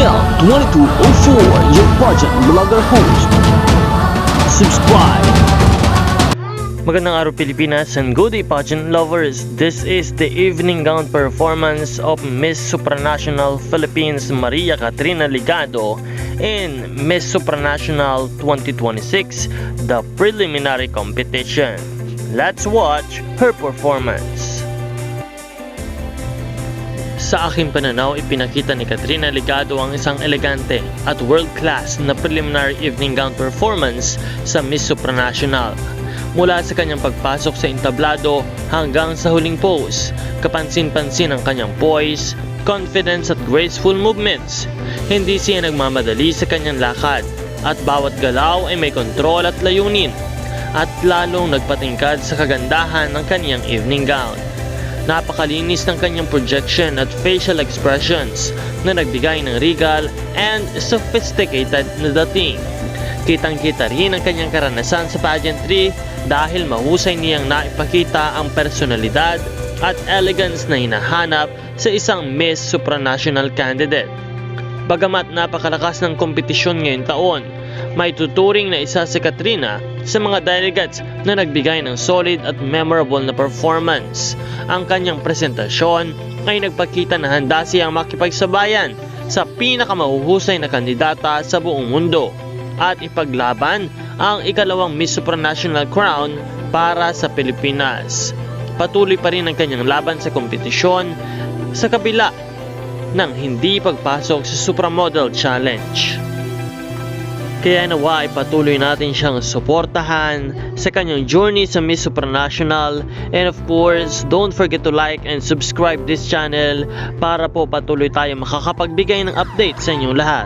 Mel 2204, your pageant vlogger host. Subscribe. Magandang araw Pilipinas and good day pageant lovers. This is the evening gown performance of Miss Supranational Philippines Maria Katrina Ligado in Miss Supranational 2026, the preliminary competition. Let's watch her performance. Sa aking pananaw, ipinakita ni Katrina Ligado ang isang elegante at world-class na preliminary evening gown performance sa Miss Supranational. Mula sa kanyang pagpasok sa entablado hanggang sa huling pose, kapansin-pansin ang kanyang poise, confidence at graceful movements. Hindi siya nagmamadali sa kanyang lakad at bawat galaw ay may kontrol at layunin at lalong nagpatingkad sa kagandahan ng kanyang evening gown. Napakalinis ng kanyang projection at facial expressions na nagbigay ng regal and sophisticated na dating. Kitang-kita rin ang kanyang karanasan sa pageantry dahil mahusay niyang naipakita ang personalidad at elegance na hinahanap sa isang Miss Supranational candidate. Bagamat napakalakas ng kompetisyon ngayong taon, may tuturing na isa si Katrina sa mga delegates na nagbigay ng solid at memorable na performance. Ang kanyang presentasyon ay nagpakita na handa siyang makipagsabayan sa pinakamahuhusay na kandidata sa buong mundo at ipaglaban ang ikalawang Miss Supranational crown para sa Pilipinas. Patuloy pa rin ang kanyang laban sa kompetisyon sa kabila ng hindi pagpasok sa Supramodel Challenge. Kaya nawa ay patuloy natin siyang suportahan sa kanyang journey sa Miss Supranational, and of course, don't forget to like and subscribe this channel para po patuloy tayo makakapagbigay ng update sa inyong lahat.